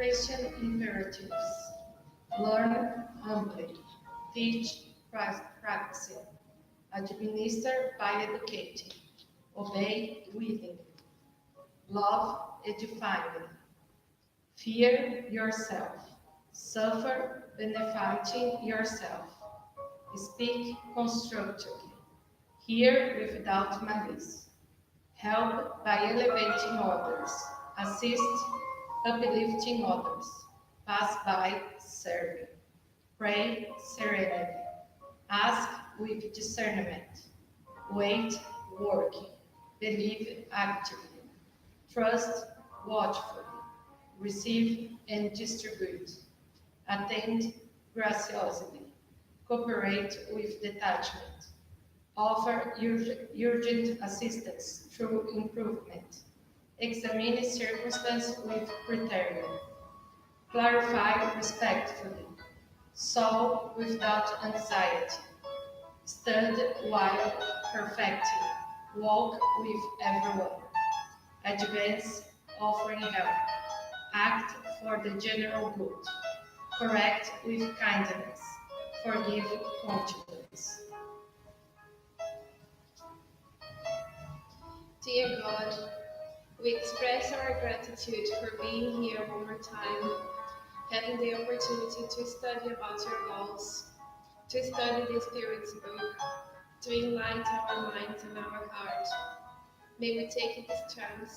Christian imperatives. Learn humbly. Teach practicing. Administer by educating. Obey willingly. Love edifyingly. Fear yourself. Suffer benefiting yourself. Speak constructively. Hear without malice. Help by elevating others. Assist uplifting others. Pass by serving. Pray serenely. Ask with discernment. Wait working. Believe actively. Trust watchfully. Receive and distribute. Attend graciously. Cooperate with detachment. Offer urgent assistance through improvement. Examine circumstance with criterion. Clarify respectfully. Solve without anxiety. Study while perfecting. Walk with everyone. Advance offering help. Act for the general good. Correct with kindness. Forgive conscience. Dear God, we express our gratitude for being here one more time, having the opportunity to study about your laws, to study the Spirit's book, to enlighten our minds and our heart. May we take this chance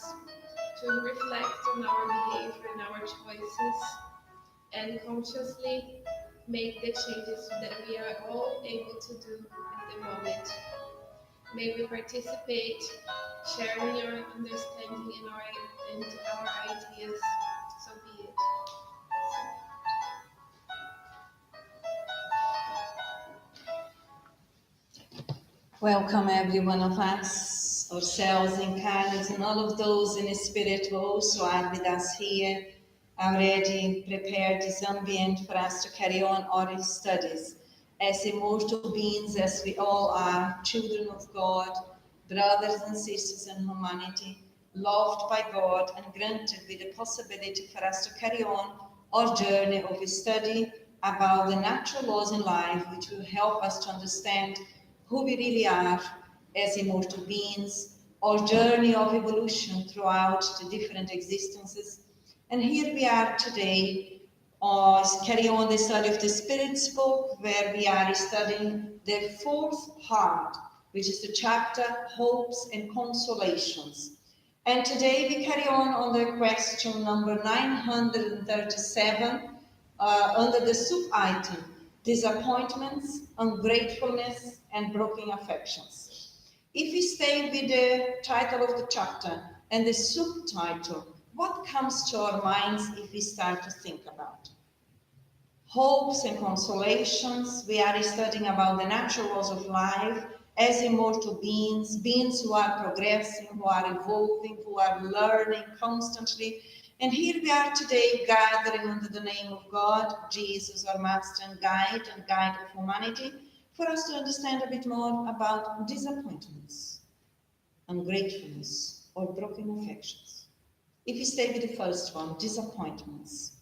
to reflect on our behavior and our choices and consciously make the changes that we are all able to do at the moment. May we participate, sharing your understanding and our ideas. So be it. Welcome every one of us, ourselves incarnate, and all of those in spirit who also are with us here, already prepared this ambient for us to carry on our studies as immortal beings, as we all are, children of God, brothers and sisters in humanity, loved by God and granted with the possibility for us to carry on our journey of study about the natural laws in life, which will help us to understand who we really are as immortal beings, our journey of evolution throughout the different existences. And here we are today, carry on the study of the Spirit's book, where we are studying the fourth part, which is the chapter Hopes and Consolations. And today we carry on the question number 937, under the sub-item, disappointments, ungratefulness, and broken affections. If we stay with the title of the chapter and the subtitle, what comes to our minds if we start to think about? Hopes and consolations. We are studying about the natural laws of life as immortal beings, beings who are progressing, who are evolving, who are learning constantly. And here we are today gathering under the name of God, Jesus, our master and guide of humanity, for us to understand a bit more about disappointments, ungratefulness, or broken affections. If we stay with the first one, disappointments,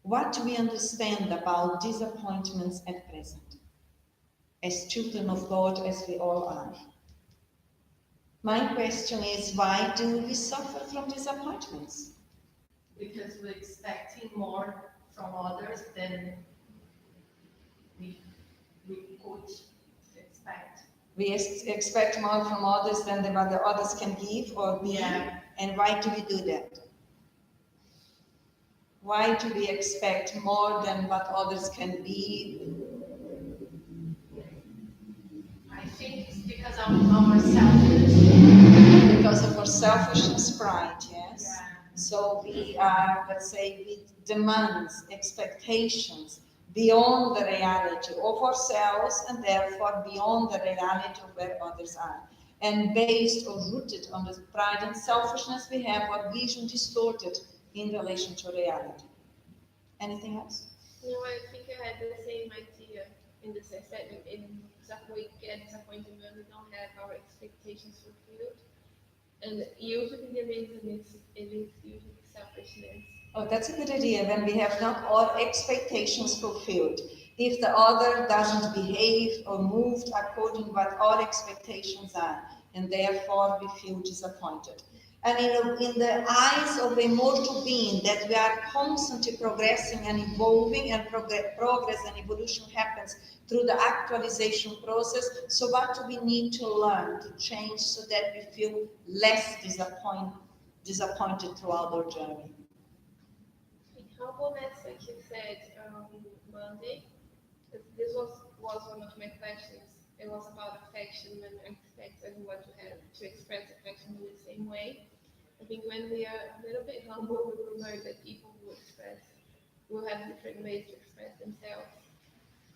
what do we understand about disappointments at present, as children of God, as we all are? My question is, why do we suffer from disappointments? Because we're expecting more from others than we could expect. We expect more from others than what the others can give or be. Yeah. And why do we do that? Why do we expect more than what others can be? I think it's because of our selfishness. Because of our selfishness, pride, yes? Yeah. So we are, let's say, with demands, expectations beyond the reality of ourselves, and therefore beyond the reality of where others are. And based or rooted on the pride and selfishness, we have our vision distorted in relation to reality. Anything else? No, I think I had the same idea in the sense that we get disappointed when we don't have our expectations fulfilled. And usually the reason is usually selfishness. Oh, that's a good idea. When we have not all expectations fulfilled. If the other doesn't behave or move according to what our expectations are, and therefore we feel disappointed. And in the eyes of a mortal being, that we are constantly progressing and evolving, and progress and evolution happens through the actualization process. So what do we need to learn to change so that we feel less disappointed throughout our journey? Humbleness, like you said Monday, this was one of my questions. It was about affection, when I expect everyone to express affection in the same way. I think when we are a little bit humble, we will learn that people will have different ways to express themselves.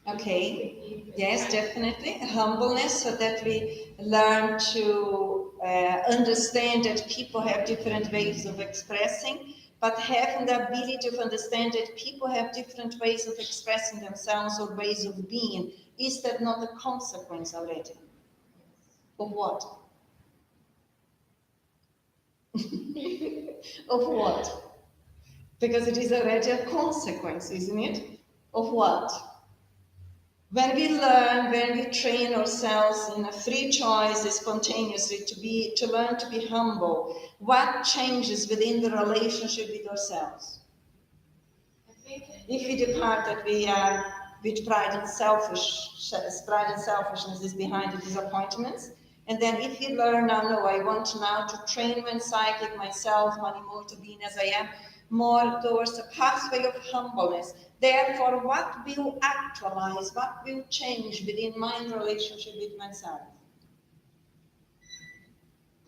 Okay, yes, definitely. Humbleness, so that we learn to understand that people have different ways of expressing, but having the ability to understand that people have different ways of expressing themselves or ways of being. Is that not a consequence already? Of what? Of what? Because it is already a consequence, isn't it? Of what? When we learn, when we train ourselves in a free choice, spontaneously, to learn to be humble, what changes within the relationship with ourselves? I think If we depart that we are with pride and selfishness is behind the disappointments, and then if we learn now, no, I want now to train my psychic, myself, my immortal being as I am, more towards a pathway of humbleness. Therefore, what will actualize, what will change within my relationship with myself?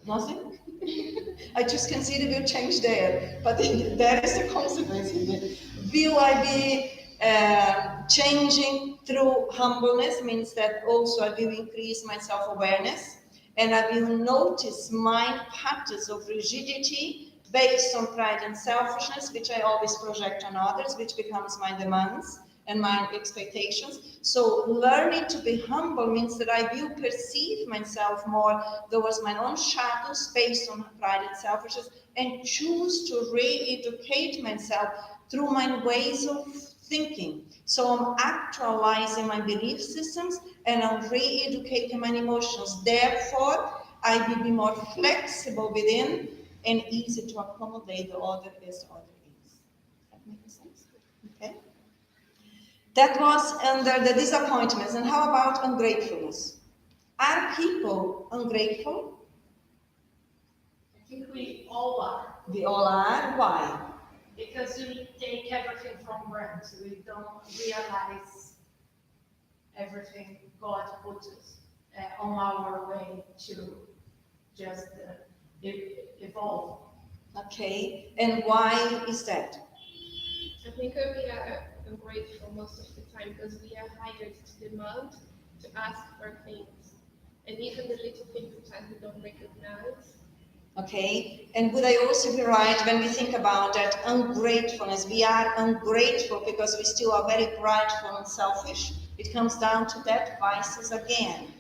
Nothing? I just consider will change there, but there is a consequence in it. Will I be changing through humbleness? Means that also I will increase my self-awareness, and I will notice my patterns of rigidity based on pride and selfishness, which I always project on others, which becomes my demands and my expectations. So learning to be humble means that I will perceive myself more towards my own shadows based on pride and selfishness, and choose to re-educate myself through my ways of thinking. So I'm actualizing my belief systems and I'm re-educating my emotions. Therefore, I will be more flexible within and easy to accommodate the other as the other is. That makes sense? Okay. That was under the disappointments. And how about ungratefulness? Are people ungrateful? I think we all are. We all are. Why? Because we take everything for granted. We don't realize everything God put us on our way to just evolve. Okay. And why is that? I think we are ungrateful most of the time because we are hired to demand, to ask for things. And even the little things sometimes we don't recognize. Okay, and would I also be right when we think about that ungratefulness? We are ungrateful because we still are very prideful and selfish. It comes down to that vices again.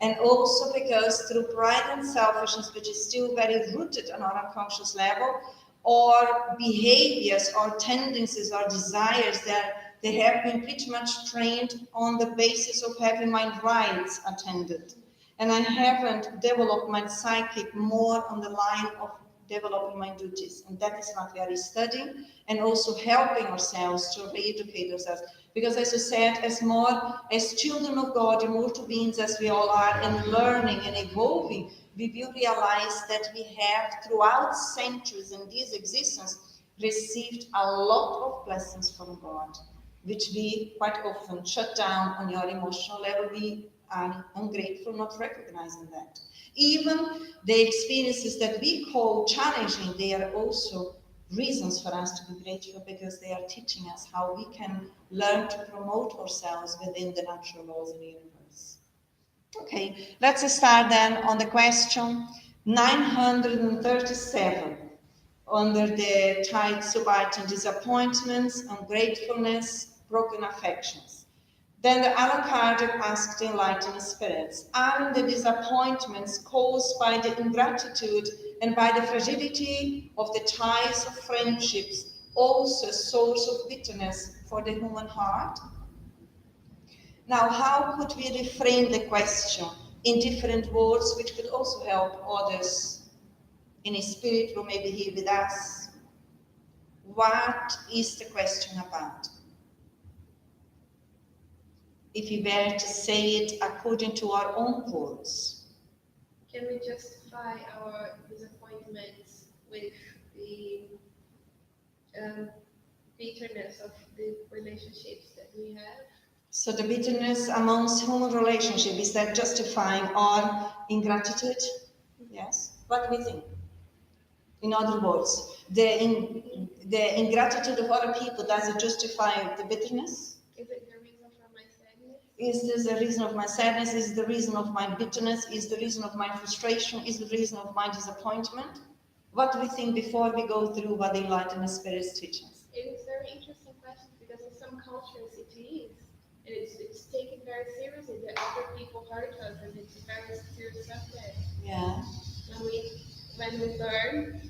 And also because through pride and selfishness, which is still very rooted on our unconscious level, or behaviors or tendencies or desires that they have been pretty much trained on the basis of having my rights attended. And I haven't developed my psychic more on the line of developing my duties. And that is what we are studying, and also helping ourselves to re-educate ourselves. Because as you said, as children of God, immortal beings as we all are, and learning and evolving, we will realize that we have, throughout centuries in this existence, received a lot of blessings from God, which we quite often shut down on your emotional level. We are ungrateful, not recognizing that. Even the experiences that we call challenging, they are also reasons for us to be grateful, because they are teaching us how we can learn to promote ourselves within the natural laws of the universe. Okay, let's start then on the question 937 under the title Subaltern Disappointments, Ungratefulness, Broken Affections. Then Allan Kardec asked the Enlightened Spirits, are the disappointments caused by the ingratitude and by the fragility of the ties of friendships also a source of bitterness for the human heart? Now, how could we reframe the question in different words which could also help others in a spirit who may be here with us? What is the question about? If we were to say it according to our own words. Can we justify our disappointments with the bitterness of the relationships that we have? So the bitterness amongst human relationship, is that justifying our ingratitude? Yes. What do we think? In other words, the ingratitude of other people, does it justify the bitterness? Is it the reason for my sadness? Is this the reason of my sadness? Is the reason of my bitterness? Is the reason of my frustration? Is the reason of my disappointment? What do we think before we go through what the Enlightened Spirits teaches? It is a very interesting question because in some cultures it is. And it's taken very seriously that other people hurt us, and it's a very serious subject. Yeah. When we learn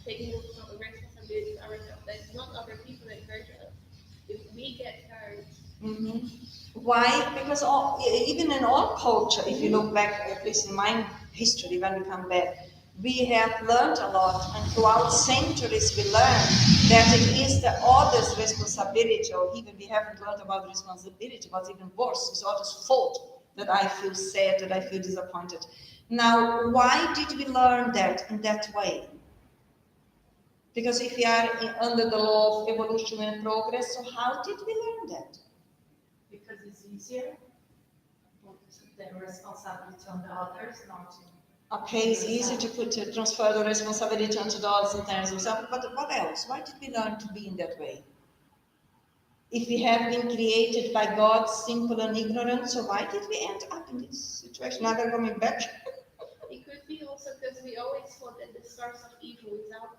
taking responsibility ourselves, that it's not other people that hurt us. If we get hurt. Mm-hmm. Why? Because even in our culture, if you look back, at least in my history, when we come back, we have learned a lot, and throughout centuries we learn that it is the other's responsibility, or even we haven't learned about responsibility, what's even worse, it's others' fault that I feel sad, that I feel disappointed. Now, why did we learn that in that way? Because if we are under the law of evolution and progress, so how did we learn that? Because it's easier to put the responsibility on the others, not to. Okay, it's easy to transfer the responsibility onto the others in terms of self, but what else? Why did we learn to be in that way? If we have been created by God simple and ignorant, so why did we end up in this situation? Now they're coming back. It could be also because we always thought that the source of evil is outside.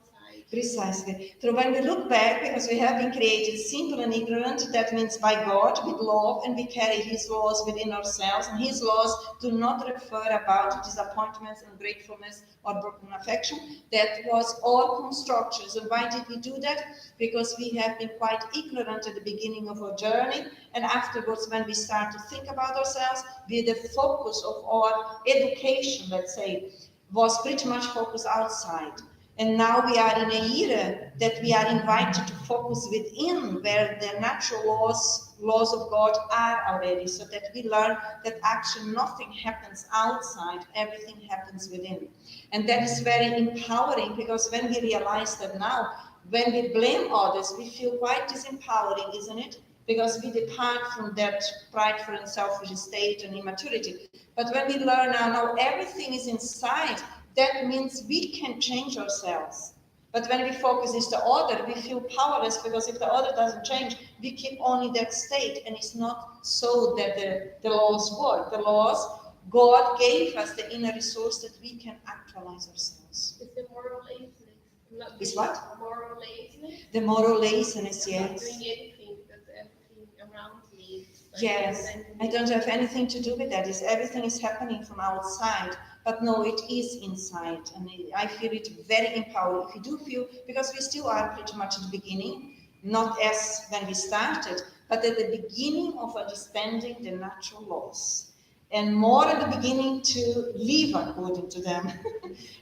Precisely. So when we look back, because we have been created simple and ignorant, that means by God with love, and we carry His laws within ourselves, and His laws do not refer about disappointments, ungratefulness, or broken affection. That was all constructions. And why did we do that? Because we have been quite ignorant at the beginning of our journey, and afterwards, when we start to think about ourselves, the focus of our education, let's say, was pretty much focused outside. And now we are in a era that we are invited to focus within, where the natural laws of God are already, so that we learn that actually nothing happens outside, everything happens within. And that is very empowering, because when we realize that now, when we blame others, we feel quite disempowering, isn't it? Because we depart from that prideful and selfish state and immaturity. But when we learn now everything is inside, that means we can change ourselves. But when we focus is the other, we feel powerless, because if the other doesn't change, we keep only that state, and it's not so that the laws work. The laws, God gave us the inner resource that we can actualize ourselves. It's the moral laziness. Is what? Moral laziness. The moral laziness, yes. Not doing anything because everything around me is like, yes, I don't have anything to do with that. Everything is happening from outside. But no, it is inside, and I feel it very empowering. If you do feel, because we still are pretty much at the beginning, not as when we started, but at the beginning of understanding the natural laws, and more at the beginning to live according to them.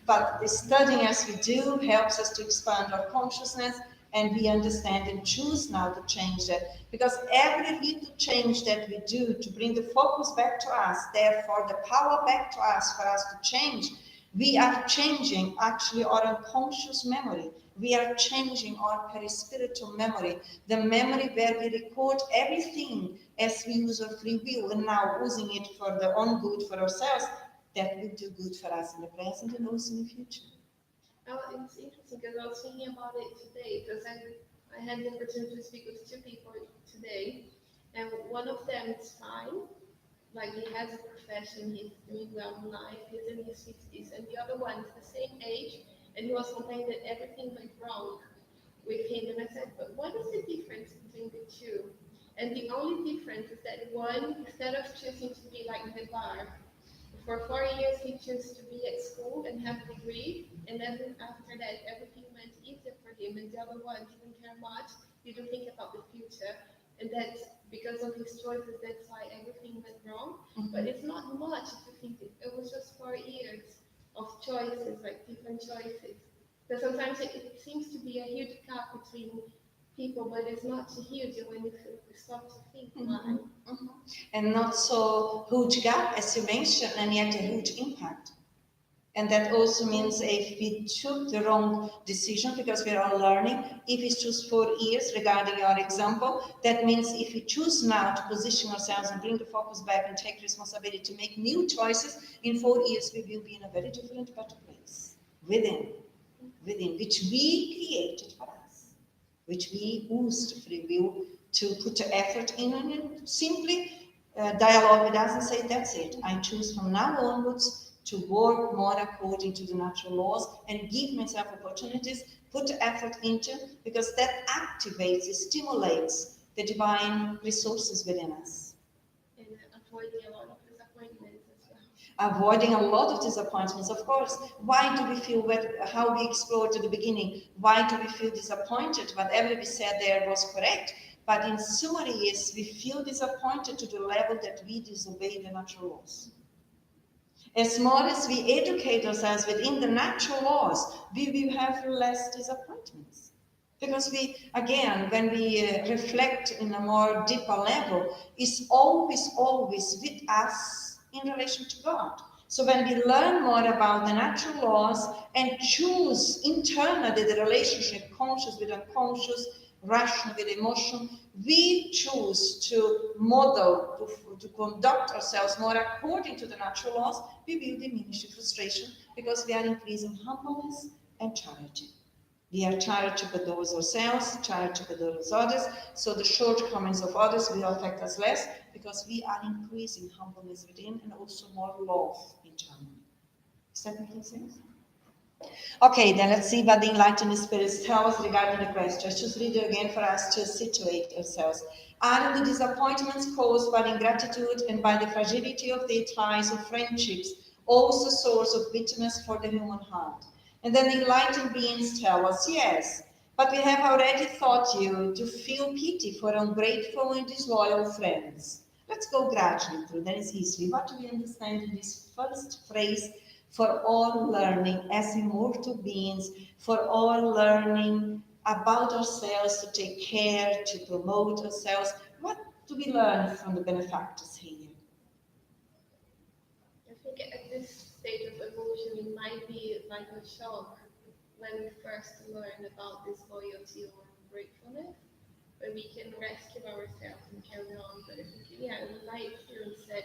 But studying as we do helps us to expand our consciousness, and we understand and choose now to change that. Because every little change that we do to bring the focus back to us, therefore the power back to us for us to change, we are changing actually our unconscious memory. We are changing our perispiritual memory, the memory where we record everything as we use our free will, and now using it for the own good for ourselves, that will do good for us in the present and also in the future. Oh, it's interesting because I was thinking about it today, because I had the opportunity to speak with two people today, and one of them is fine, like he has a profession, he's doing well in life, he's in his 60s, and the other one is the same age, and he was complaining that everything went wrong with him, and I said, but what is the difference between the two? And the only difference is that one, instead of choosing to be like the bar, for 4 years, he chose to be at school and have a degree, and then after that, everything went easier for him, and the other one didn't care much, didn't think about the future, and that's because of his choices, that's why everything went wrong. But it's not much if you think it was just 4 years of choices, like different choices. So sometimes it seems to be a huge gap between people, but it's not so huge when you stop to think why. And not so huge gap, as you mentioned, and yet a huge impact. And that also means if we took the wrong decision, because we are all learning, if we choose 4 years regarding your example, that means if we choose now to position ourselves and bring the focus back and take responsibility to make new choices, in 4 years we will be in a very different, better place within, which we created for us, which we used free will to put the effort in, and simply dialogue with us and say, that's it, I choose from now onwards to work more according to the natural laws and give myself opportunities, put the effort into, because that activates, it stimulates the divine resources within us. And avoiding a lot of disappointments as well. Avoiding a lot of disappointments, of course. Why do we feel, how we explored at the beginning, why do we feel disappointed? Whatever we said there was correct, but in summary is we feel disappointed to the level that we disobey the natural laws. As more as we educate ourselves within the natural laws, we will have less disappointments. Because we, again, when we reflect in a more deeper level, it's always with us in relation to God. So when we learn more about the natural laws and choose internally the relationship, conscious with unconscious, rational with emotion, we choose to model, to conduct ourselves more according to the natural laws, we will diminish the frustration because we are increasing humbleness and charity. We are charitable towards ourselves, charitable towards others, so the shortcomings of others will affect us less because we are increasing humbleness within and also more love internally. Is that making sense? Okay, then let's see what the Enlightened Spirits tell us regarding the question. Just read it again for us to situate ourselves. Are the disappointments caused by ingratitude and by the fragility of the ties of friendships also a source of bitterness for the human heart? And then the enlightened beings tell us, yes, but we have already taught you to feel pity for ungrateful and disloyal friends. Let's go gradually through, that is easy. What do we understand in this first phrase? For all learning as immortal beings, for all learning about ourselves, to take care, to promote ourselves. What do we learn from the benefactors here? I think at this stage of evolution, it might be like a shock when we first learn about this loyalty or gratefulness, where we can rescue ourselves and carry on. But I think, yeah, like you said,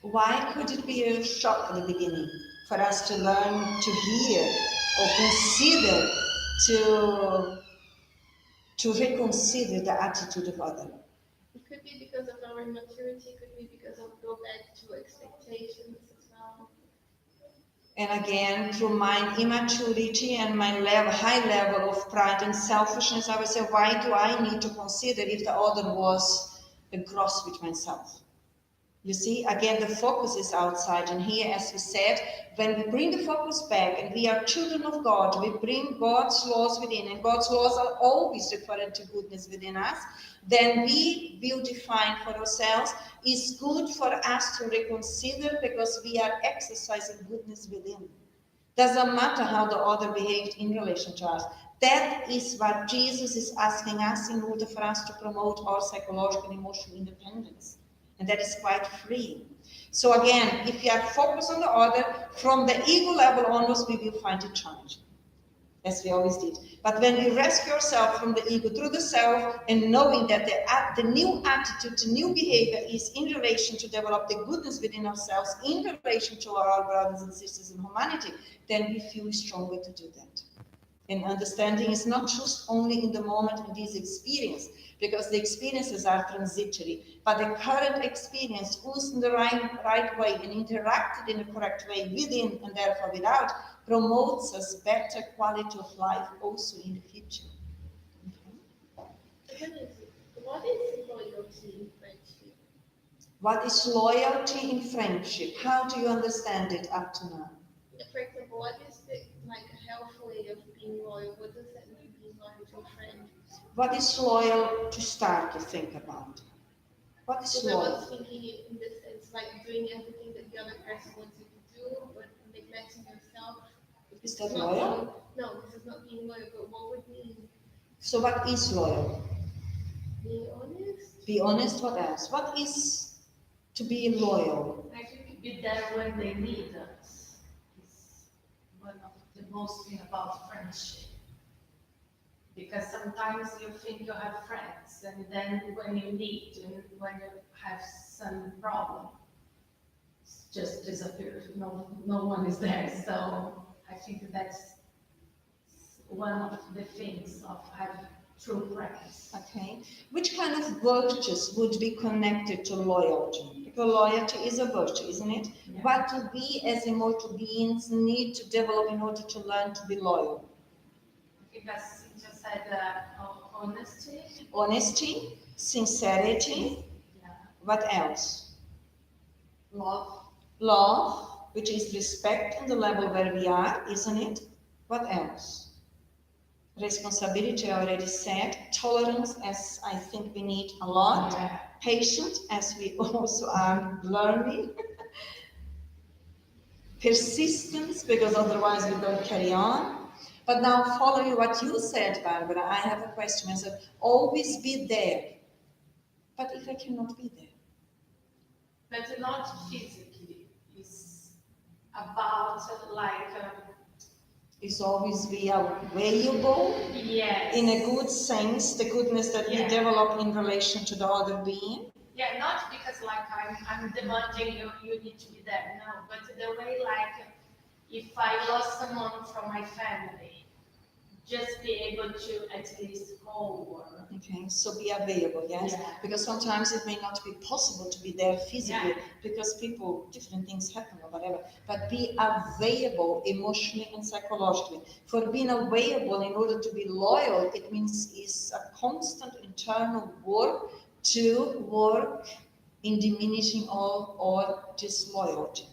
why could it be a shock at the beginning for us to learn to hear or consider to reconsider the attitude of others? It could be because of our immaturity, it could be because of go back to expectations as well. And again, through my immaturity and my high level of pride and selfishness, I would say, why do I need to consider if the other was gross with myself? You see, again, the focus is outside. And here, as we said, when we bring the focus back and we are children of God, we bring God's laws within, and God's laws are always referring to goodness within us, then we will define for ourselves, it's good for us to reconsider because we are exercising goodness within. Doesn't matter how the other behaved in relation to us. That is what Jesus is asking us in order for us to promote our psychological and emotional independence. And that is quite free. So again, if you are focused on the other, from the ego level onwards, we will find it challenging, as we always did. But when we rescue ourselves from the ego through the self, and knowing that the new attitude, the new behavior is in relation to develop the goodness within ourselves, in relation to our brothers and sisters in humanity, then we feel stronger to do that. And understanding is not just only in the moment of this experience, because the experiences are transitory, but the current experience, used in the right way and interacted in the correct way within and therefore without, promotes us better quality of life also in the future. Okay. What is loyalty in friendship? What is loyalty in friendship? How do you understand it up to now? For example, what is the like a healthy way of being loyal? What does that mean? true friend. What is loyal to start to think about? What is Because I loyal? was thinking it in the sense like doing everything that the other person wants you to do, but neglecting yourself. Is that Not loyal? being, no, this is not being loyal, but what would mean So what is loyal? being honest? Be honest, what else? What is to be loyal? I think be there when they need us is one of the most thing about friendship. Because sometimes you think you have friends, and then when you need, and when you have some problem, it's just disappears. No one is there. So I think that's one of the things of having true friends. Okay. Which kind of virtues would be connected to loyalty? Because loyalty is a virtue, isn't it? Yeah. What do we as immortal beings need to develop in order to learn to be loyal? I think as Cynthia said, honesty. Honesty, sincerity, Yeah. what else? Love. Love, which is respect on the level where we are, isn't it? What else? Responsibility, I already said. Tolerance, as I think we need a lot. Yeah. Patient, as we also are learning. Persistence, because otherwise we don't carry on. But now, following what you said, Barbara, I have a question. I said, always be there. But if I cannot be there? But not physically. It's about like, Is always be available yes. in a good sense, the goodness that we Yeah. develop in relation to the other being. Yeah, not because like I'm demanding you need to be there, no, but the way like if I lost someone from my family, just be able to at least call or Okay, so be available, yes? Yeah. Because sometimes it may not be possible to be there physically Yeah. because people, different things happen or whatever, but be available emotionally and psychologically. For being available in order to be loyal, it means is a constant internal work to work in diminishing all or disloyalty.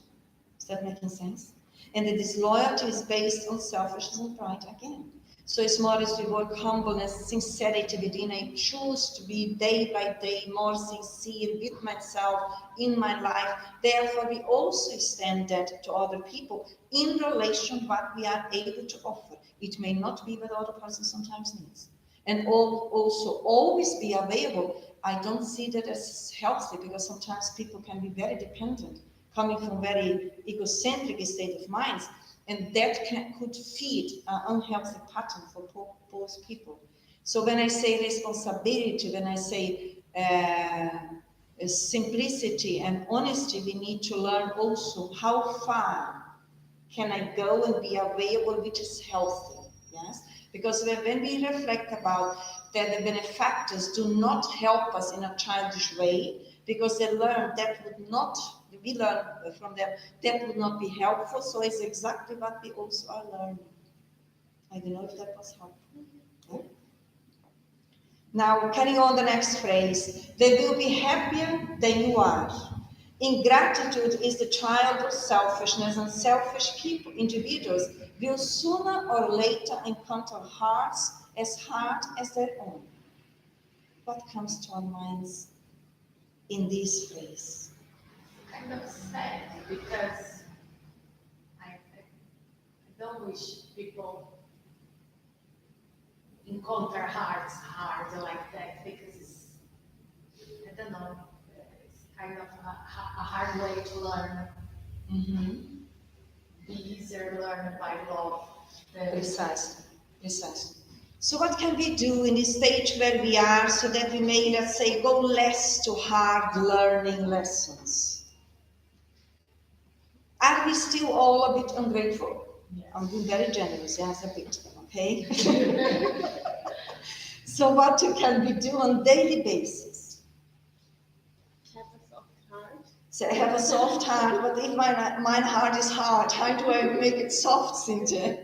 Is that making sense? And the disloyalty is based on selfishness and pride again. So it's more as we work humbleness, sincerity within. I choose to be day by day more sincere with myself in my life. Therefore, we also extend that to other people in relation to what we are able to offer. It may not be what the other person sometimes needs. And also always be available. I don't see that as healthy because sometimes people can be very dependent, coming from very egocentric state of minds. And that could feed an unhealthy pattern for both people. So when I say responsibility, when I say simplicity and honesty, we need to learn also how far can I go and be available, which is healthy. Yes, because when we reflect about that the benefactors do not help us in a childish way, because they learn that would not, we learn from them, that would not be helpful, so it's exactly what we also are learning. I don't know if that was helpful. Yeah? Now, carrying on the next phrase, they will be happier than you are. Ingratitude is the child of selfishness, and selfish people, individuals, will sooner or later encounter hearts as hard as their own. What comes to our minds in this phrase? kind of sad because I don't wish people encounter hearts hard like that because it's, I don't know, it's kind of a hard way to learn. Mm-hmm. Be easier to learn by love. Precisely. So what can we do in this stage where we are so that we may, let's say, go less to hard learning lessons? Are we still all a bit ungrateful? Yes. I'm being very generous, yes, a bit, okay? So what can we do on daily basis? Have a soft heart. So I have a soft heart, but if my heart is hard, how do I make it soft, Cynthia?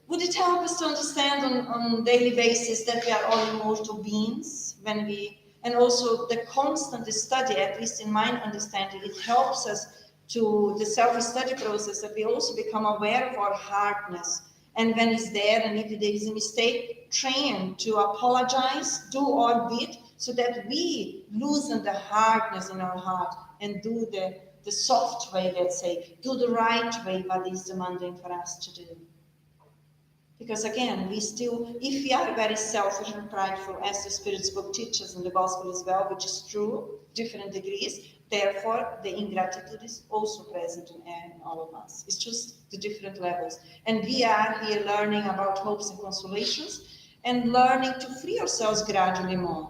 Would it help us to understand on daily basis that we are all immortal beings when we, and also the constant study, at least in my understanding, it helps us to the self-study process that we also become aware of our hardness And when it's there, and if there is a mistake, train to apologize, do our bit, so that we loosen the hardness in our heart and do the soft way, let's say, do the right way, what is demanding for us to do. Because again, we still, if we are very selfish and prideful, as the Spirit's book teaches in the Gospel as well, which is true, different degrees, therefore the ingratitude is also present in all of us. It's just the different levels. And we are here learning about hopes and consolations and learning to free ourselves gradually more.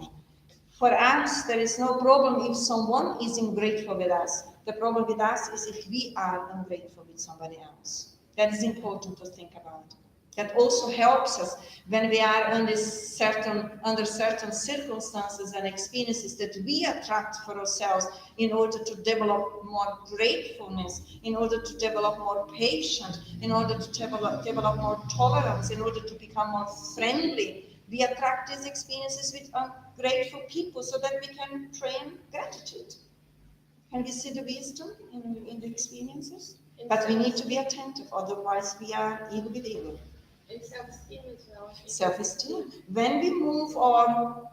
For us, there is no problem if someone is ungrateful with us. The problem with us is if we are ungrateful with somebody else. That is important to think about. That also helps us when we are under certain circumstances and experiences that we attract for ourselves in order to develop more gratefulness, in order to develop more patience, in order to develop more tolerance, in order to become more friendly. We attract these experiences with ungrateful people so that we can train gratitude. Can we see the wisdom in the experiences? But we need to be attentive, otherwise we are evil with evil. And self-esteem as well. Self-esteem. When we move our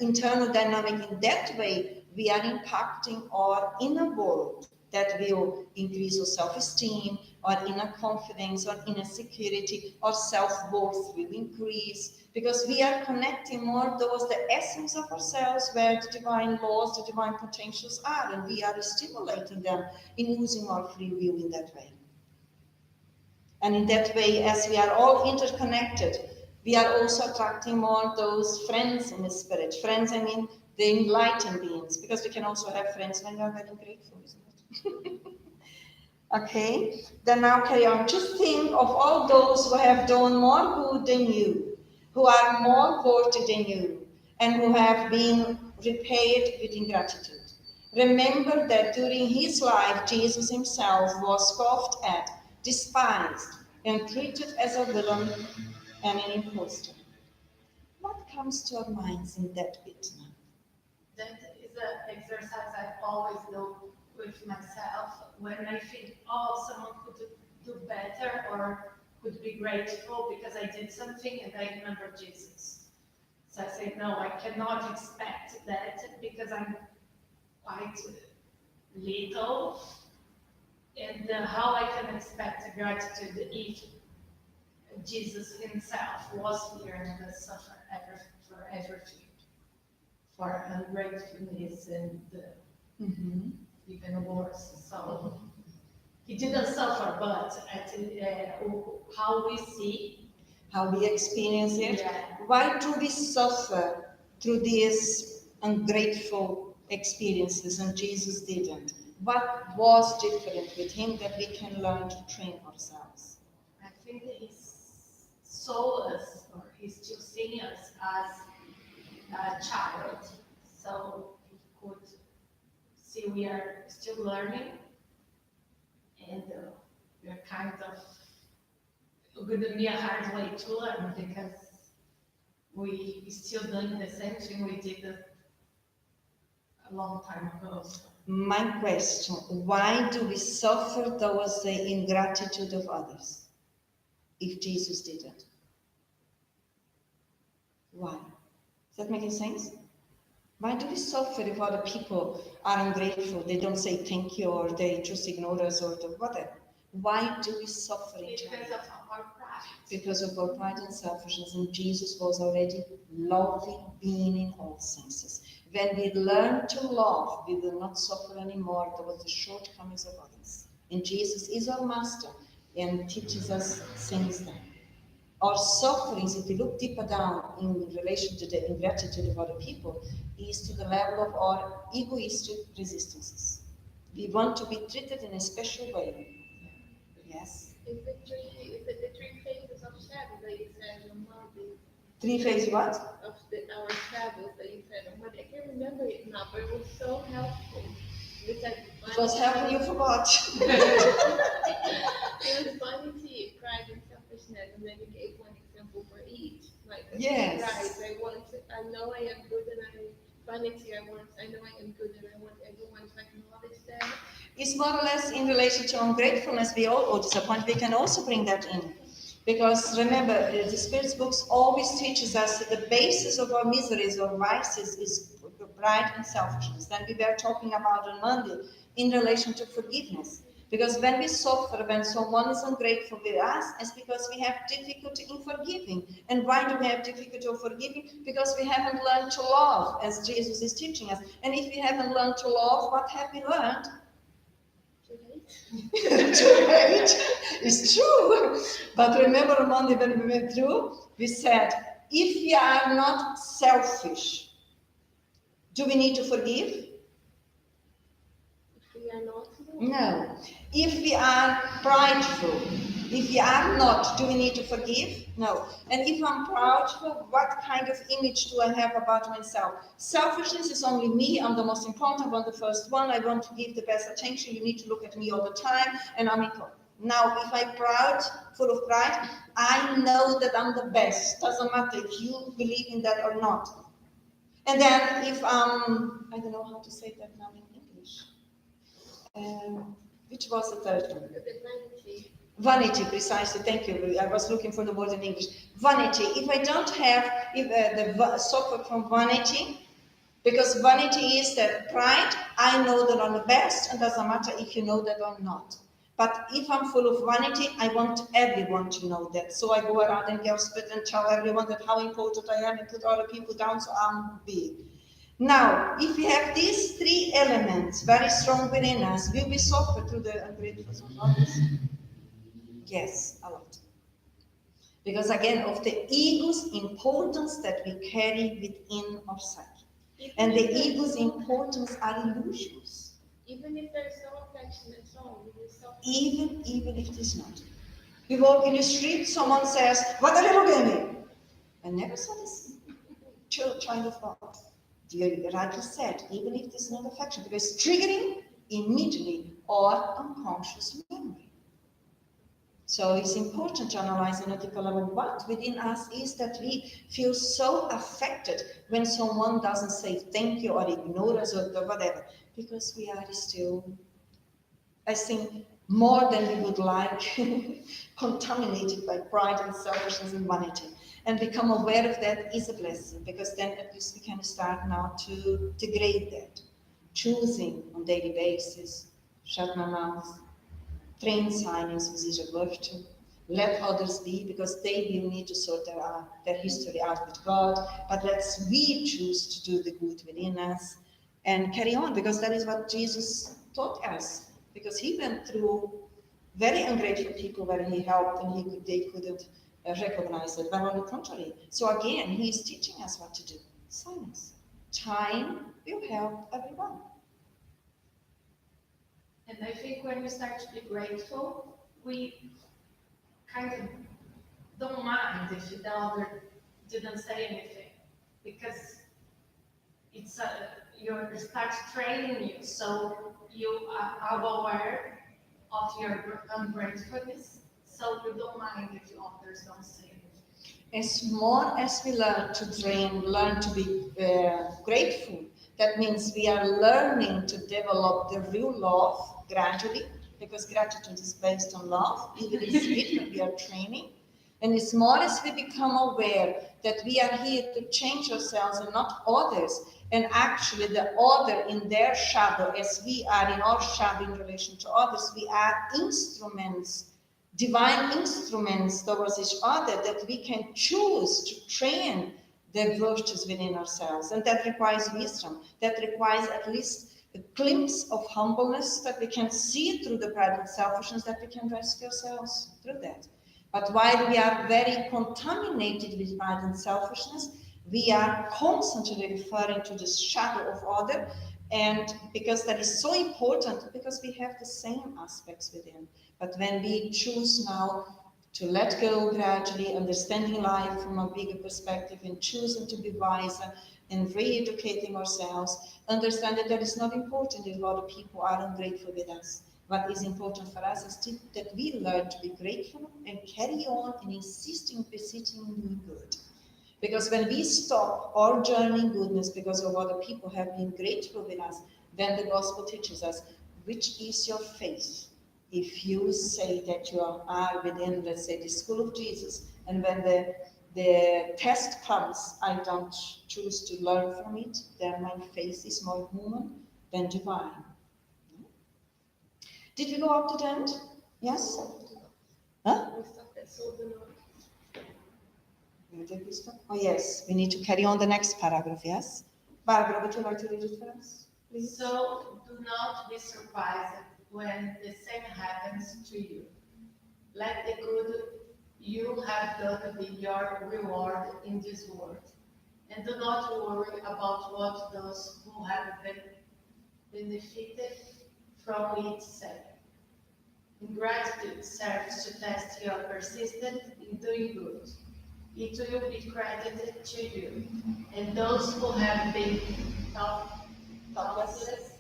internal dynamic in that way, we are impacting our inner world. That will increase our self-esteem, our inner confidence, our inner security, our self-worth will increase, because we are connecting more towards the essence of ourselves, where the divine laws, the divine potentials are, and we are stimulating them in using our free will in that way. And in that way, as we are all interconnected, we are also attracting more those friends in the spirit. Friends, I mean the enlightened beings, because we can also have friends when we are very grateful, isn't it? Okay, then now carry on. Just think of all those who have done more good than you, who are more worthy than you, and who have been repaid with ingratitude. Remember that during his life, Jesus himself was scoffed at, despised, and treated as a villain and an impostor. What comes to our minds in that bit now? That is an exercise I always do with myself when I think, oh, someone could do better or could be grateful because I did something, and I remember Jesus. So I say, no, I cannot expect that because I'm quite little. And how I can expect gratitude if Jesus himself was here and suffered for everything, for ungratefulness and even worse. So he didn't suffer, but how we see, how we experience it. Yeah. Why do we suffer through these ungrateful experiences and Jesus didn't? What was different with him that we can learn to train ourselves? I think he saw us, or he's still seeing us as a child, so he could see we are still learning, and we're kind of going to be a hard way to learn because we still doing the same thing we did a long time ago. My question, why do we suffer towards the ingratitude of others if Jesus didn't? Why? Is that making sense? Why do we suffer if other people are ungrateful? They don't say thank you, or they just ignore us, or whatever. Why do we suffer in Because of our pride. Because of our pride and selfishness, and Jesus was already loving being in all senses. When we learn to love, we will not suffer anymore towards the shortcomings of others. And Jesus is our master and teaches us things then. Our sufferings, if we look deeper down in relation to the ingratitude of other people, is to the level of our egoistic resistances. We want to be treated in a special way. Yes? Is it the three phases of shadow that you said on Monday? 3 phases what? Of our shadows that you said on Monday. I can't remember it now, but it was so helpful. You said It was helpful, you forgot. It was vanity, pride, and selfishness, and then you gave one example for each. Like Yes. Pride, I know I am good, and vanity, I know I am good, and I want everyone to acknowledge that. It's more or less in relation to ungratefulness, or disappointment. We can also bring that in. Because remember, the Spirit's books always teaches us that the basis of our miseries or vices is pride and selfishness. Then we were talking about on Monday in relation to forgiveness. Because when we suffer, when someone is ungrateful with us, it's because we have difficulty in forgiving. And why do we have difficulty of forgiving? Because we haven't learned to love, as Jesus is teaching us. And if we haven't learned to love, what have we learned? Too late. It's true. But remember on Monday when we went through, we said, if we are not selfish, do we need to forgive? If we are not. No. If we are prideful, if we are not, do we need to forgive? No. And if I'm prideful, what kind of image do I have about myself? Selfishness is only me. I'm the most important one, the first one. I want to give the best attention. You need to look at me all the time, and I'm important. Now, if I'm proud, full of pride, I know that I'm the best. Doesn't matter if you believe in that or not. And then if I don't know how to say that now in English. Which was the third one? Vanity. Vanity, precisely. Thank you. I was looking for the word in English. Vanity. If I don't have, suffer from vanity, because vanity is that pride, I know that I'm the best, and doesn't matter if you know that or not. But if I'm full of vanity, I want everyone to know that. So I go around and gossip and tell everyone that how important I am and put other people down, so I'm big. Now, if we have these three elements very strong within us, will we suffer through the ungratefulness of others? Yes, a lot. Because again, of the ego's importance that we carry within our psyche. And the ego's importance are illusions. Even if there's no affection at all, we will suffer. Even if it is not. You walk in the street, someone says, "What a little baby!" I never saw this child of God. You rightly said, even if there's not affection, because triggering immediately or unconscious memory. So it's important to analyze on a deeper level what within us is that we feel so affected when someone doesn't say thank you or ignore us or whatever, because we are still, I think, more than we would like, contaminated by pride and selfishness and vanity. And become aware of that is a blessing, because then at least we can start now to degrade that. Choosing on daily basis, shut my mouth, train silence with a virtue, let others be, because they will need to sort their history out with God, but let's we choose to do the good within us and carry on, because that is what Jesus taught us, because he went through very ungrateful people where he helped and they couldn't recognize it, but on the contrary. So again, he is teaching us what to do. Silence. Time will help everyone. And I think when we start to be grateful, we kind of don't mind if the elder didn't say anything, because it's you start training you, so you are aware of your ungratefulness, so you don't mind if others don't say anything. As more as we learn to train, learn to be grateful, that means we are learning to develop the real love gradually, because gratitude is based on love, even in spirit, but we are training. And as more as we become aware that we are here to change ourselves and not others, and actually the other in their shadow, as we are in our shadow in relation to others, we are instruments, divine instruments towards each other, that we can choose to train the virtues within ourselves. And that requires wisdom. That requires at least a glimpse of humbleness, that we can see through the pride and selfishness, that we can rescue ourselves through that. But while we are very contaminated with pride and selfishness, we are constantly referring to the shadow of other, and because that is so important, because we have the same aspects within. But when we choose now to let go gradually, understanding life from a bigger perspective, and choosing to be wiser and re-educating ourselves, understand that is not important if other people are ungrateful with us. What is important for us is that we learn to be grateful and carry on and insisting, persisting in doing good. Because when we stop our journey in goodness because of other people have been grateful with us, then the gospel teaches us, which is your faith? If you say that you are within, let's say, the school of Jesus, and when the test comes, I don't choose to learn from it, then my faith is more human than divine. Did we go up to the end? Yes? Huh? Did we stop? Oh, yes. We need to carry on the next paragraph, yes? Barbara, would you like to read it for us, please? So do not be surprised when the same happens to you. Let the good you have done be your reward in this world. And do not worry about what those who have been benefited from it say. Ingratitude serves to test your persistence in doing good. It will be credited to you. And those who have been thoughtless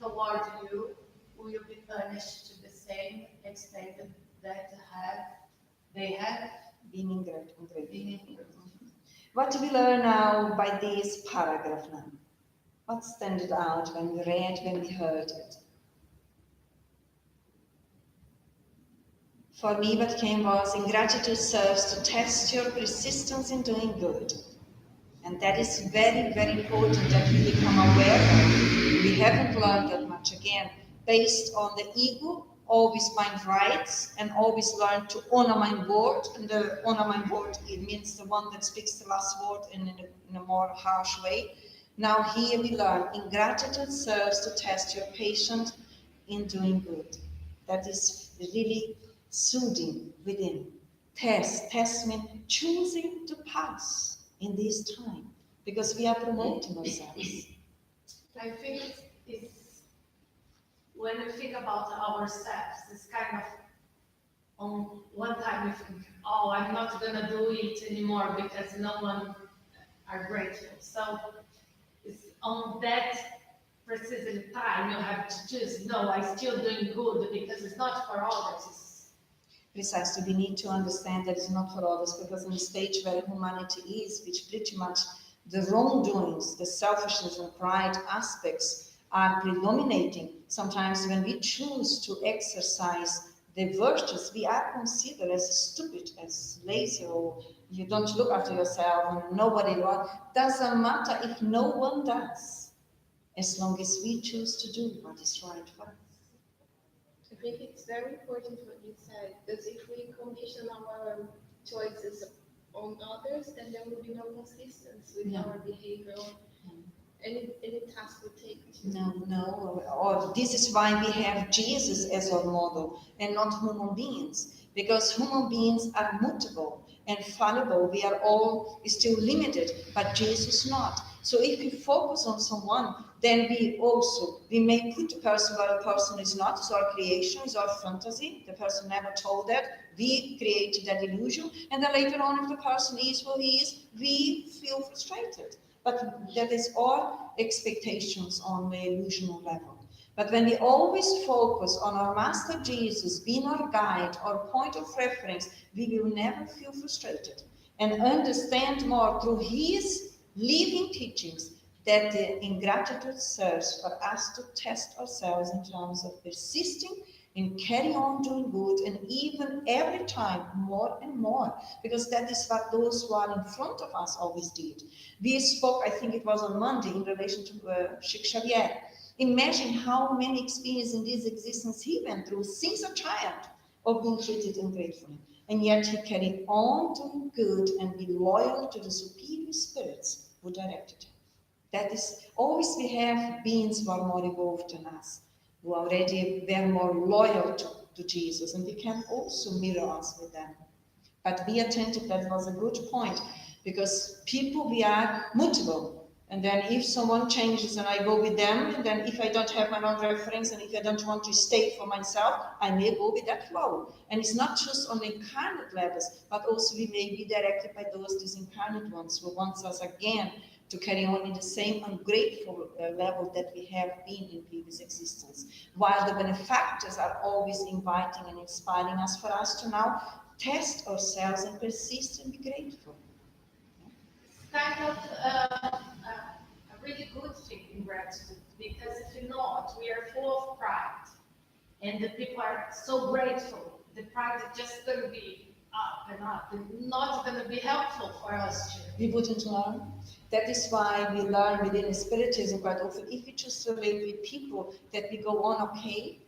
toward you will be punished to the same extent that they have Being ungrateful. been ungrateful. What do we learn now by this paragraph now? What stands out when we read, when we heard it? For me, what came was ingratitude serves to test your persistence in doing good. And that is very, very important that we become aware of. We haven't learned that much again, based on the ego, always mind rights, and always learn to honor my word. And the honor my word, it means the one that speaks the last word in a more harsh way. Now here we learn, ingratitude serves to test your patience in doing good. That is really soothing within. Test means choosing to pass in this time, because we are promoting ourselves. I think it's when we think about ourselves, it's kind of on one time we think, oh, I'm not gonna do it anymore because no one are grateful. So it's on that precise time you have to choose, no, I'm still doing good because it's not for others. Precisely, we need to understand that it's not for others, because in the stage where humanity is, which pretty much the wrongdoings, the selfishness and pride aspects are predominating. Sometimes when we choose to exercise the virtues, we are considered as stupid, as lazy, or you don't look after yourself and nobody wants. Doesn't matter if no one does, as long as we choose to do what is right for us. I think it's very important what you said, because if we condition our choices on others, then there will be no consistency with our behavior. Any task we take. No. Or this is why we have Jesus as our model and not human beings. Because human beings are mutable and fallible. We are all still limited, but Jesus not. So if we focus on someone, then we may put a person where a person is not. It's our creation, it's our fantasy. The person never told that. We created that illusion. And then later on, if the person is who he is, we feel frustrated. But that is all expectations on the illusional level. But when we always focus on our Master Jesus being our guide, our point of reference, we will never feel frustrated and understand more through his living teachings that the ingratitude serves for us to test ourselves in terms of persisting and carry on doing good, and even every time more and more, because that is what those who are in front of us always did. We spoke, I think it was on Monday, in relation to Sheikh Xavier. Imagine how many experiences in this existence he went through since a child of being treated ungratefully. And yet he carried on doing good and be loyal to the superior spirits who directed him. That is, always we have beings who are more evolved than us, who already were more loyal to Jesus, and we can also mirror us with them. But be attentive, that was a good point, because people, we are mutable. And then if someone changes and I go with them, and then if I don't have my own reference and if I don't want to stay for myself, I may go with that flow. And it's not just on the incarnate levels, but also we may be directed by those disincarnate ones who wants us again to carry on in the same ungrateful level that we have been in previous existence. While the benefactors are always inviting and inspiring us for us to now test ourselves and persist and be grateful. It's kind of a really good thing in gratitude, because if you're not, we are full of pride. And the people are so grateful. The practice just going to be up and up, and not going to be helpful for us to. We wouldn't learn. That is why we learn within Spiritism quite often. If we choose to live with people, that we go on, okay.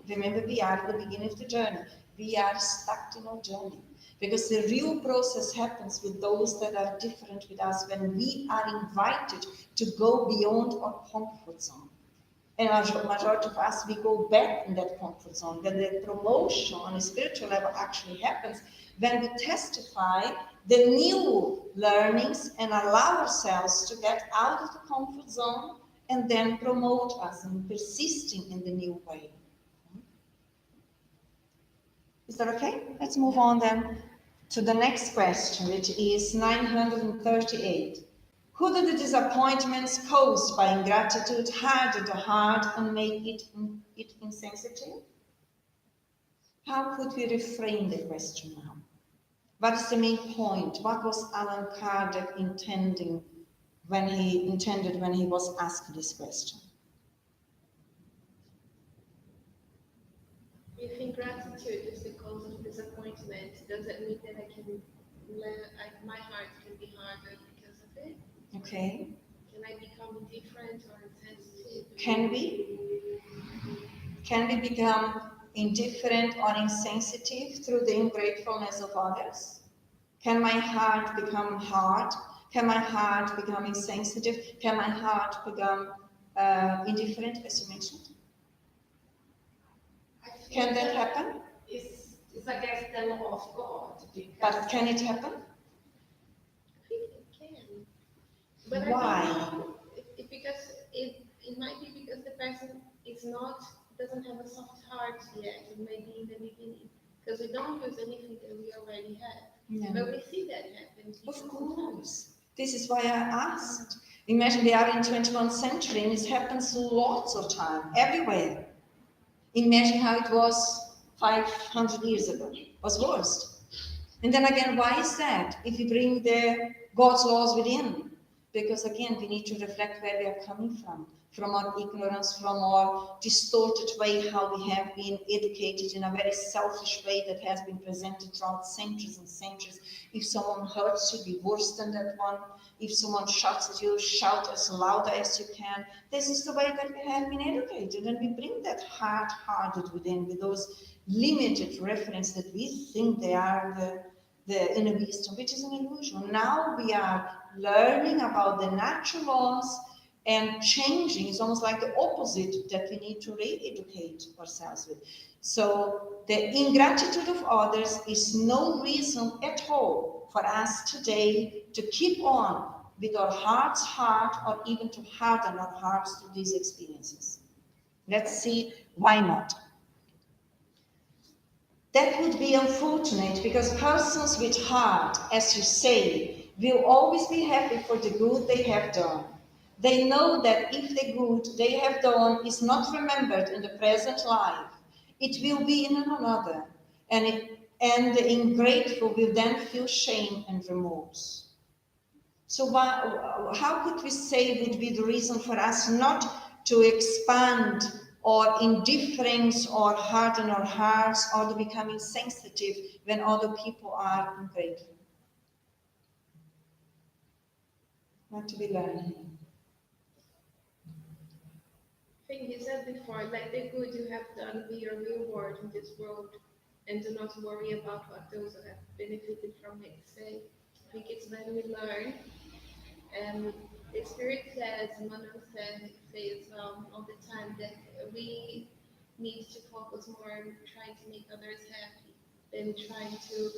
Remember, we are at the beginning of the journey. We are stuck in our journey. Because the real process happens with those that are different with us when we are invited to go beyond our comfort zone. And a majority of us, we go back in that comfort zone. When the promotion on a spiritual level actually happens, when we testify the new learnings and allow ourselves to get out of the comfort zone and then promote us in persisting in the new way. Is that okay? Let's move on then to the next question, which is 938. Who do the disappointments caused by ingratitude harden the heart and make it insensitive? How could we reframe the question now? What is the main point? What was Allan Kardec intended when he was asked this question? If ingratitude is the cause of disappointment, does that mean that my heart can be harder because of it? Okay. Can I become indifferent or insensitive? Can we? Can we become indifferent or insensitive through the ungratefulness of others? Can my heart become hard? Can my heart become insensitive? Can my heart become indifferent, as you mentioned? Can that happen? It's against the law of God. But can it happen? I think it can. But Why? I don't know because it might be because the person doesn't have a soft heart yet. It may be in the beginning. Because we don't use anything that we already have. Yeah. But we see that happen. Of course. This is why I asked. Imagine we are in 21st century and it happens lots of time, everywhere. Imagine how it was 500 years ago. It was worse. And then again, why is that? If we bring the God's laws within, because again, we need to reflect where we are coming from our ignorance, from our distorted way, how we have been educated in a very selfish way that has been presented throughout centuries and centuries. If someone hurts you, be worse than that one. If someone shouts at you, shout as loud as you can. This is the way that we have been educated, and we bring that hard-hearted within with those limited references that we think they are the inner wisdom, which is an illusion. Now we are learning about the natural laws, and changing is almost like the opposite that we need to re-educate ourselves with. So the ingratitude of others is no reason at all for us today to keep on with our heart's heart or even to harden our hearts to these experiences. Let's see why not. That would be unfortunate because persons with heart, as you say, will always be happy for the good they have done. They know that if the good they have done is not remembered in the present life, it will be in another, and the ungrateful will then feel shame and remorse. So how could we say would be the reason for us not to expand or indifference or harden our hearts or to become insensitive when other people are ungrateful? What do we learn here? I think you said before, let the good you have done be your reward in this world, and do not worry about what those who have benefited from it say. I think it's when we learn, and the Spirit says, Manon says all the time, that we need to focus more on trying to make others happy than trying to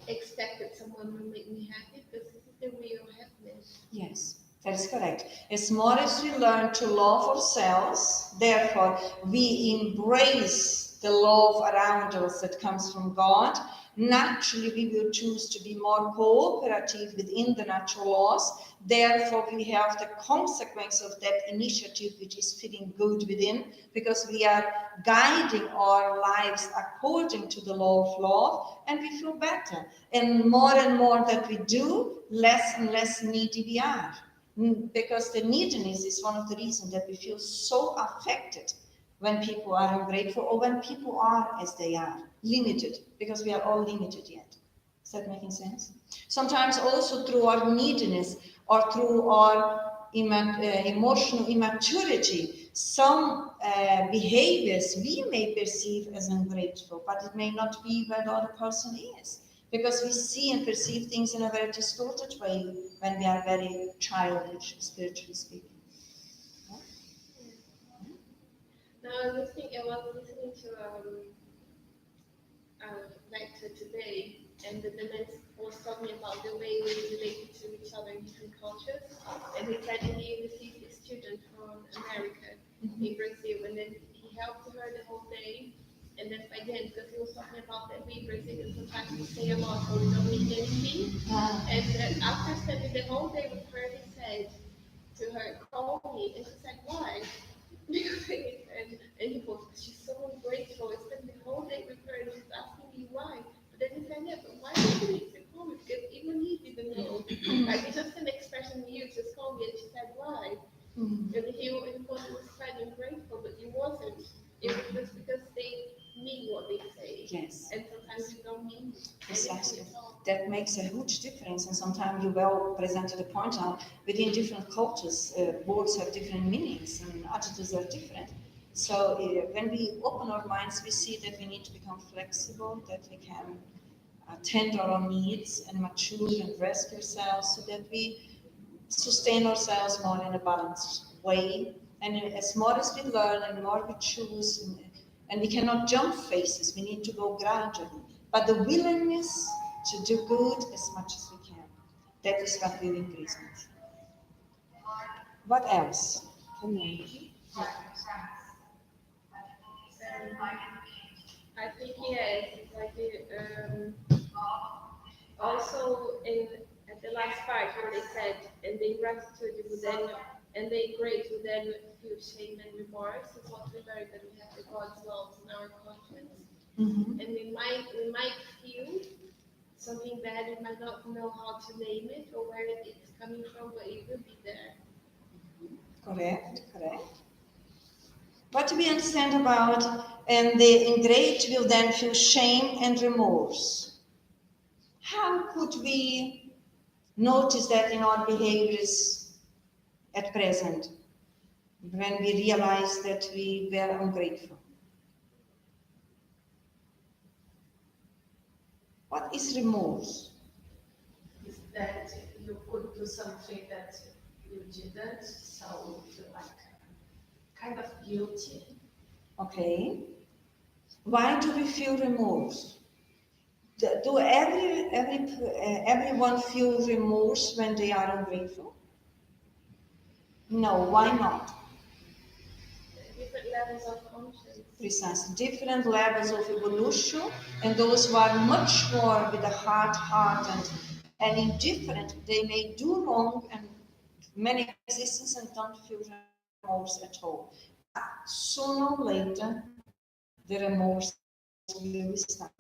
expect that someone will make me happy, because this is the real happiness. Yes. That is correct. As more as we learn to love ourselves, therefore we embrace the love around us that comes from God, naturally we will choose to be more cooperative within the natural laws. Therefore we have the consequence of that initiative, which is feeling good within, because we are guiding our lives according to the law of love, and we feel better. And more that we do, less and less needy we are. Because the neediness is one of the reasons that we feel so affected when people are ungrateful or when people are as they are, limited, because we are all limited yet. Is that making sense? Sometimes also through our neediness or through our emotional immaturity, some behaviors we may perceive as ungrateful, but it may not be where the other person is. Because we see and perceive things in a very distorted way when we are very childish, spiritually speaking. Now, I was listening to lecture today, and the man was talking about the way we relate to each other in different cultures. And he said he received a student from America in Brazil, and then he helped her the whole day. And then by the end, because he was talking about that we Brazilians sometimes we say a lot, so we don't mean anything. And after spending the whole day with her, he said to her, "Call me," and she said, "Why?" And he goes, "She's so ungrateful. I spent the whole day with her, and she's asking me why." But then he said, "Yeah, but why did you need to call me? Because even he didn't know. Like it's just an expression we use, just call me." And she said, "Why?" And he thought he was quite ungrateful, but he wasn't. It was just because they mean what they say. Yes. And sometimes we don't mean Precisely. anything at all. That makes a huge difference, and sometimes you well presented the point out within different cultures, words have different meanings and attitudes are different. So when we open our minds, we see that we need to become flexible, that we can attend our own needs and mature and rescue ourselves so that we sustain ourselves more in a balanced way. And as more as we learn and more we choose, and we cannot jump phases, we need to go gradually. But the willingness to do good as much as we can, that is what will increase it. What else? I think yes, like also at the last part where they said, and the gratitude would then, and the grace would then feel shame and remorse, is what we learned that we have the God's laws in our conscience, and we might feel something bad, we might not know how to name it or where it's coming from, but it will be there. Correct. What do we understand about, and the ingrate will then feel shame and remorse? How could we notice that in our behaviors at present, when we realize that we were ungrateful? What is remorse? Is that you could do something that you didn't, so you feel like kind of guilty. Okay. Why do we feel remorse? Do everyone feel remorse when they are ungrateful? No, why not? Different levels of conscience. Precisely, different levels of evolution, and those who are much more with a hard heart and indifferent, they may do wrong and many existence and don't feel remorse at all. But sooner or later, the remorse will start.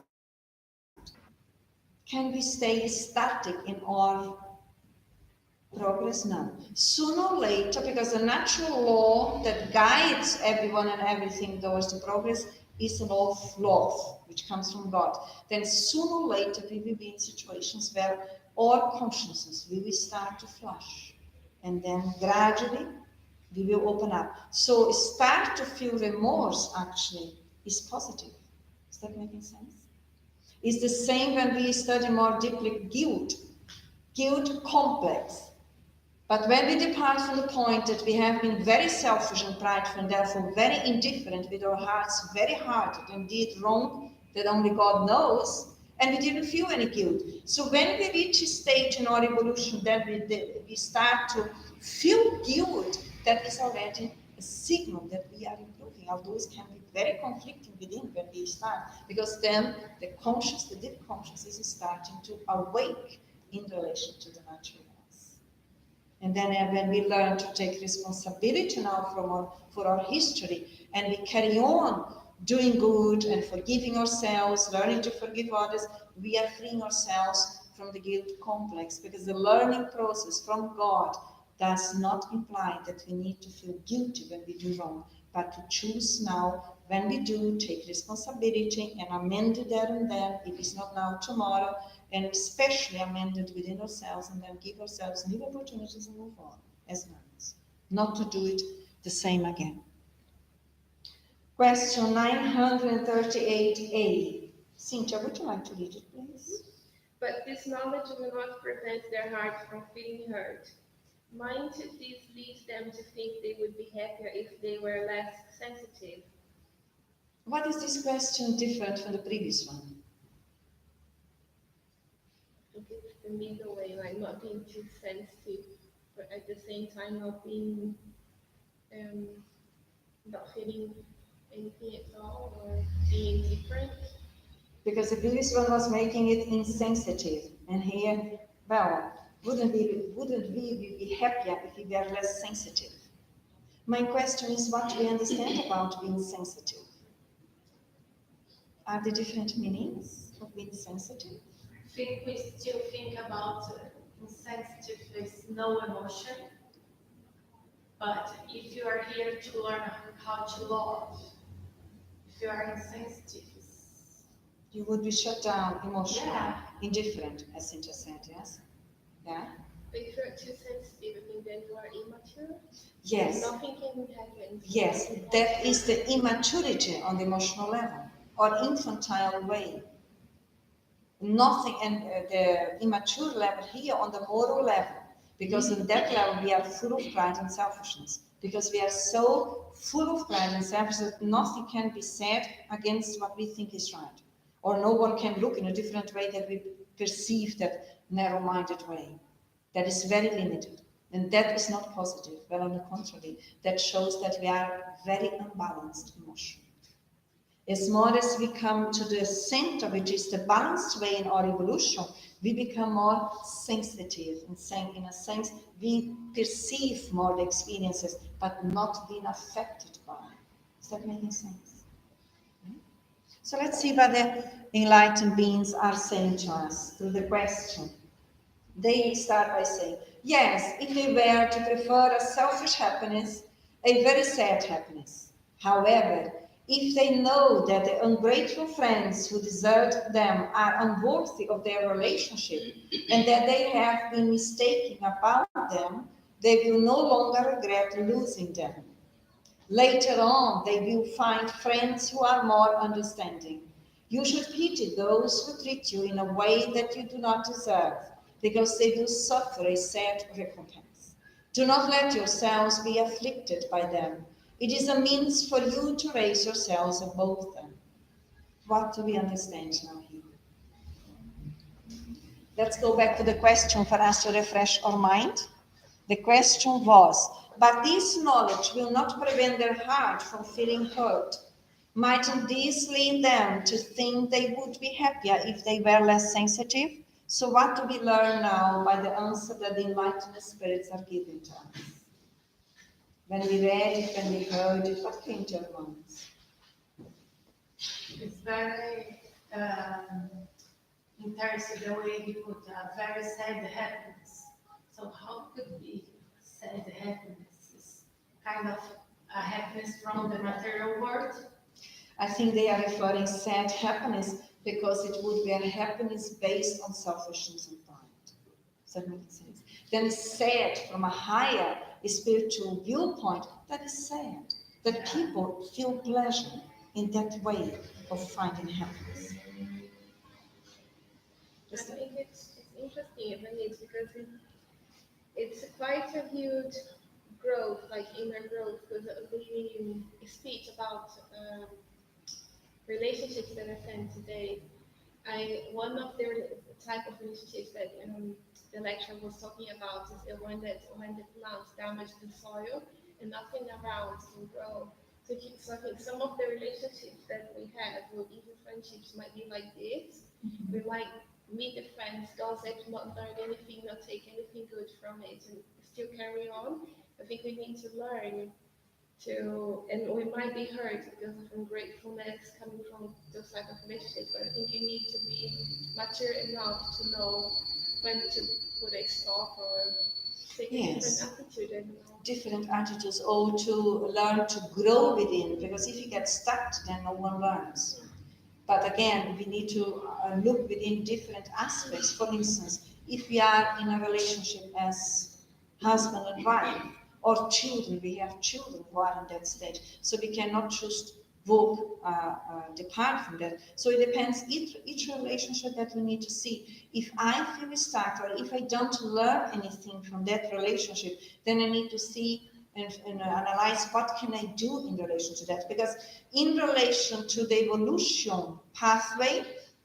Can we stay static in our progress? No. Sooner or later, because the natural law that guides everyone and everything towards the progress is the law of love, which comes from God. Then sooner or later we will be in situations where our consciousness will start to flush. And then gradually we will open up. So start to feel remorse actually is positive. Is that making sense? It's the same when we study more deeply guilt complex. But when we depart from the point that we have been very selfish and prideful and therefore very indifferent with our hearts very hard and did wrong that only God knows, and we didn't feel any guilt. So when we reach a stage in our evolution that we start to feel guilt, that is already a signal that we are improving. Although it can be very conflicting within when we start, because then the deep conscious is starting to awake in relation to the natural laws. And then when we learn to take responsibility now for our history, and we carry on doing good and forgiving ourselves, learning to forgive others, we are freeing ourselves from the guilt complex, because the learning process from God does not imply that we need to feel guilty when we do wrong, but to choose now, when we do, take responsibility and amend it there and then, if it's not now, tomorrow, and especially amend it within ourselves, and then give ourselves new opportunities and move on as nuns, not to do it the same again. Question 938a. Cynthia, would you like to read it, please? But this knowledge will not prevent their heart from feeling hurt. Might this lead them to think they would be happier if they were less sensitive? What is this question different from the previous one? I think it's the middle way, like not being too sensitive, but at the same time not being, not feeling anything at all or being different. Because the previous one was making it insensitive, and here, well, wouldn't we be happier if we were less sensitive? My question is, what do we understand about being sensitive? Are there different meanings of being sensitive? I think we still think about insensitive with no emotion. But if you are here to learn how to love, if you are insensitive, You would be shut down emotionally, Yeah. indifferent, as Cynthia said, yes? Yeah? But if you're too sensitive, I think then you are immature. Yes. Nothing can happen. Yes, that is the immaturity on the emotional level, or infantile way. Nothing, and the immature level here on the moral level, because in that level we are full of pride and selfishness, because we are so full of pride and selfishness that nothing can be said against what we think is right, or no one can look in a different way that we perceive that narrow-minded way. That is very limited, and that is not positive. Well, on the contrary, that shows that we are very unbalanced emotionally. As more as we come to the center, which is the balanced way in our evolution, we become more sensitive, and in a sense, we perceive more the experiences, but not being affected by them. Is that making sense? So let's see what the enlightened beings are saying to us through the question. They start by saying, yes, if they were to prefer a selfish happiness, a very sad happiness. However, if they know that the ungrateful friends who desert them are unworthy of their relationship and that they have been mistaken about them, they will no longer regret losing them. Later on, they will find friends who are more understanding. You should pity those who treat you in a way that you do not deserve, because they do suffer a sad recompense. Do not let yourselves be afflicted by them. It is a means for you to raise yourselves above them. What do we understand now here? Let's go back to the question for us to refresh our mind. The question was, but this knowledge will not prevent their heart from feeling hurt. Mightn't this lead them to think they would be happier if they were less sensitive? So what do we learn now by the answer that the enlightened spirits are giving to us? When we read it, when we heard it, what came to our minds? It's very interesting the way you put a very sad happiness. So how could be sad happiness? It's kind of a happiness from the material world. I think they are referring sad happiness because it would be a happiness based on selfishness and pride. Does that make sense? Then sad from a higher spiritual viewpoint, that is sad. That people feel pleasure in that way of finding happiness. I think it's interesting, isn't it? Because it's quite a huge growth, like inner growth, because we speak about relationships that are sent today. One of the type of relationships that the lecturer was talking about is the one that when the plants damage the soil and nothing around can grow. So I think some of the relationships that we have, or even friendships, might be like this. We might meet the friends, gossip, not learn anything, not take anything good from it, and still carry on. I think we need to learn to, and we might be hurt because of ungratefulness coming from those type of relationships, but I think you need to be mature enough to know when to put a stop or Take a Yes. different attitude, I don't know. Different attitudes, or to learn to grow within, because if you get stuck, then no one learns. But again, we need to look within different aspects. For instance, if we are in a relationship as husband and wife, or children, we have children who are in that stage, so we cannot just depart from that. So it depends each relationship that we need to see. If I feel stuck, or if I don't learn anything from that relationship, then I need to see and analyze what can I do in relation to that. Because in relation to the evolution pathway,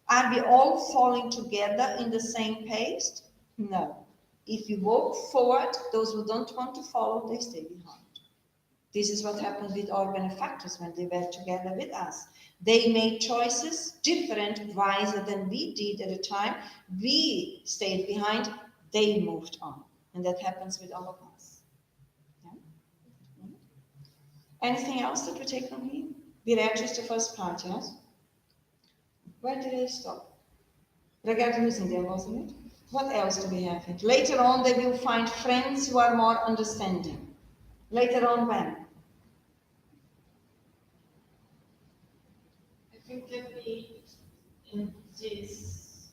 are we all falling together in the same pace? No. If you walk forward, those who don't want to follow, they stay behind. This is what happened with our benefactors when they were together with us. They made choices different, wiser than we did at the time. We stayed behind, they moved on. And that happens with all of us. Yeah? Anything else that we take from here? We read just the first part, yes? Where did they stop? Regard losing them, wasn't it? What else do we have here? Later on, they will find friends who are more understanding. Later on, when? I think can be in this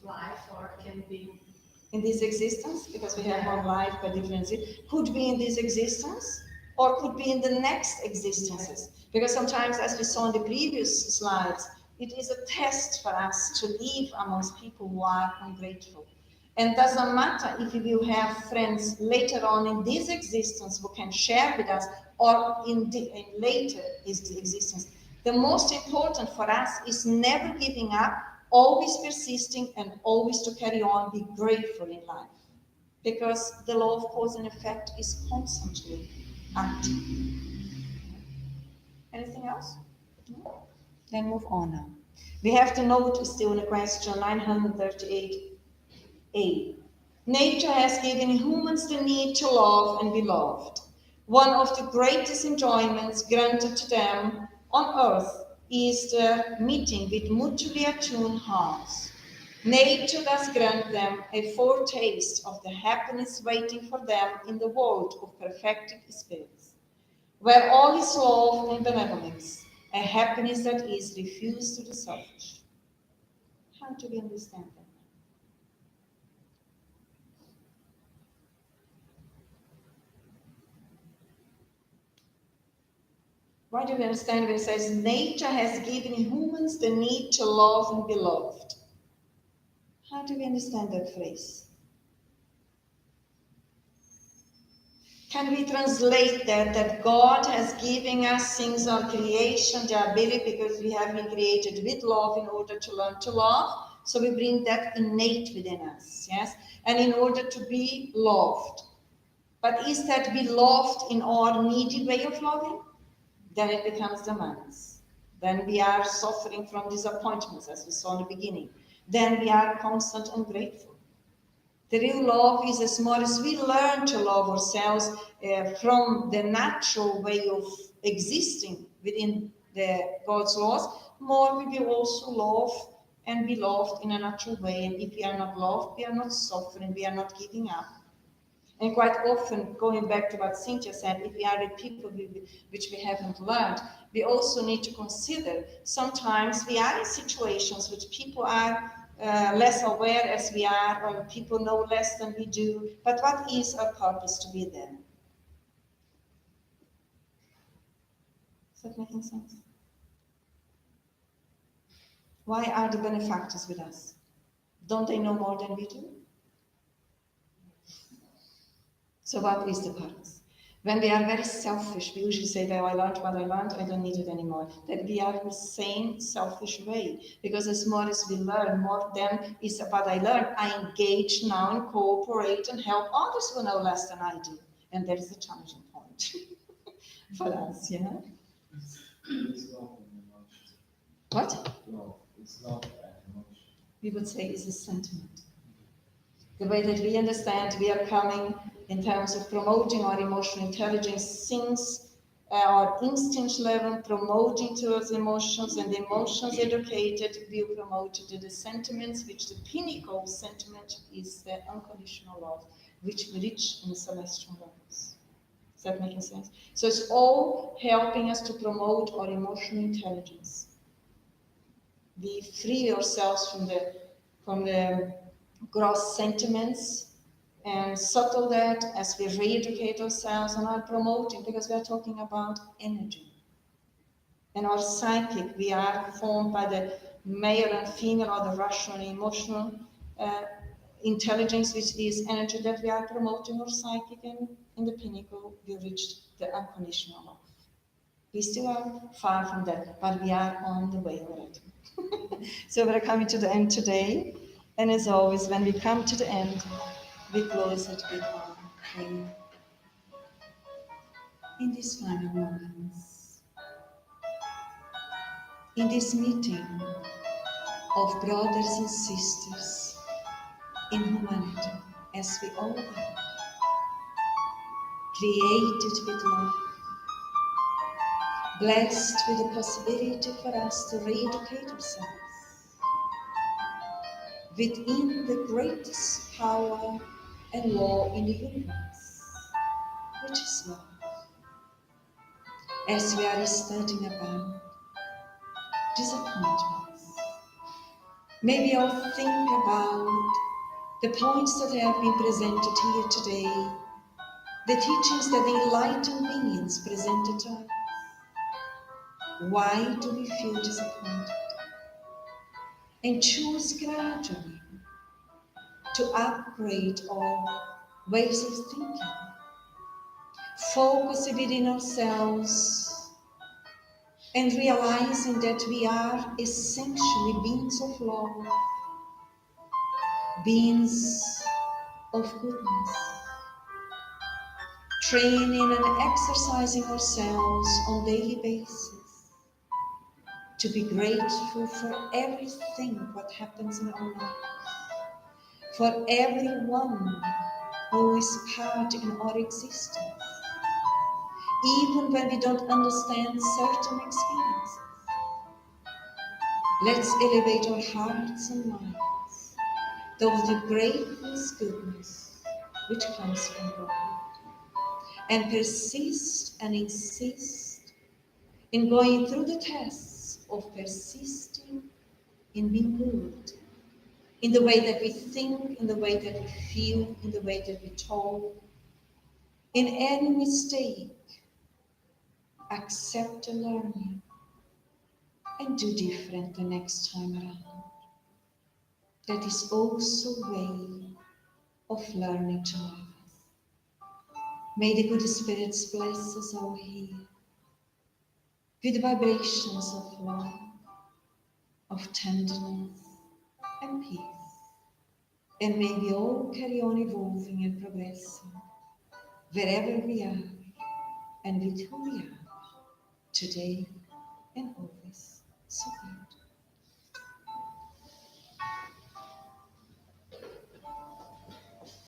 life, or can be In this existence, because we have more life by difference. Could be in this existence, or could be in the next existences. Because sometimes, as we saw in the previous slides, it is a test for us to live amongst people who are ungrateful. And doesn't matter if we will have friends later on in this existence who can share with us, or in later existence. The most important for us is never giving up, always persisting, and always to carry on, be grateful in life. Because the law of cause and effect is constantly acting. Anything else? No? Then move on now. We have to note still in the question 938a. Nature has given humans the need to love and be loved. One of the greatest enjoyments granted to them on earth is the meeting with mutually attuned hearts. Nature does grant them a foretaste of the happiness waiting for them in the world of perfected spirits, where all is love and benevolence, a happiness that is refused to the selfish. How do we understand that? Why do we understand when it says nature has given humans the need to love and be loved? How do we understand that phrase? Can we translate that God has given us since our creation the ability, because we have been created with love in order to learn to love, so we bring that innate within us, yes? And in order to be loved. But is that be loved in our needy way of loving? Then it becomes demands. Then we are suffering from disappointments, as we saw in the beginning. Then we are constant and grateful. The real love is as more as we learn to love ourselves from the natural way of existing within God's laws, more we will also love and be loved in a natural way. And if we are not loved, we are not suffering, we are not giving up. And quite often, going back to what Cynthia said, if we are with people which we haven't learned, we also need to consider sometimes we are in situations which people are less aware as we are, or people know less than we do. But what is our purpose to be there? Is that making sense? Why are the benefactors with us? Don't they know more than we do? So what is the purpose? When we are very selfish, we usually say, well, I learned what I learned, I don't need it anymore. That we are in the same selfish way. Because as more as we learn, more then is what I learned. I engage now and cooperate and help others who know less than I do. And that is the challenging point for us, yeah? It's love and emotion. What? Love. It's love and emotion. We would say is a sentiment. The way that we understand, we are coming in terms of promoting our emotional intelligence since our instinct level, promoting towards emotions, and the emotions educated will promote to the sentiments, which the pinnacle sentiment is the unconditional love. which we reach in the celestial levels. Is that making sense? So it's all helping us to promote our emotional intelligence. We free ourselves from the gross sentiments and subtle that as we re-educate ourselves and are promoting, because we are talking about energy. And our psychic, we are formed by the male and female, or the rational and emotional intelligence, which is energy that we are promoting our psychic, and in the pinnacle we reached the unconditional love. We still are far from that, but we are on the way already. So we're coming to the end today, and as always, when we come to the end, we close it with our prayer. In these final moments, in this meeting of brothers and sisters in humanity, as we all are, created with love, blessed with the possibility for us to re-educate ourselves within the greatest power and law in the universe, which is love. As we are studying about disappointments, may we all think about the points that have been presented here today, the teachings that the enlightened beings presented to us. Why do we feel disappointed? And choose gradually to upgrade our ways of thinking, focus within ourselves, and realizing that we are essentially beings of love, beings of goodness, training and exercising ourselves on a daily basis to be grateful for everything what happens in our lives, for everyone who is part in our existence, even when we don't understand certain experiences. Let's elevate our hearts and minds towards the greatness, goodness, which comes from God, and persist and insist in going through the tests of persisting in being good, in the way that we think, in the way that we feel, in the way that we talk. In any mistake, accept the learning and do different the next time around. That is also a way of learning to love us. May the good spirits bless us all here with vibrations of love, of tenderness and peace. And may we all carry on evolving and progressing wherever we are and with who we are, today and always.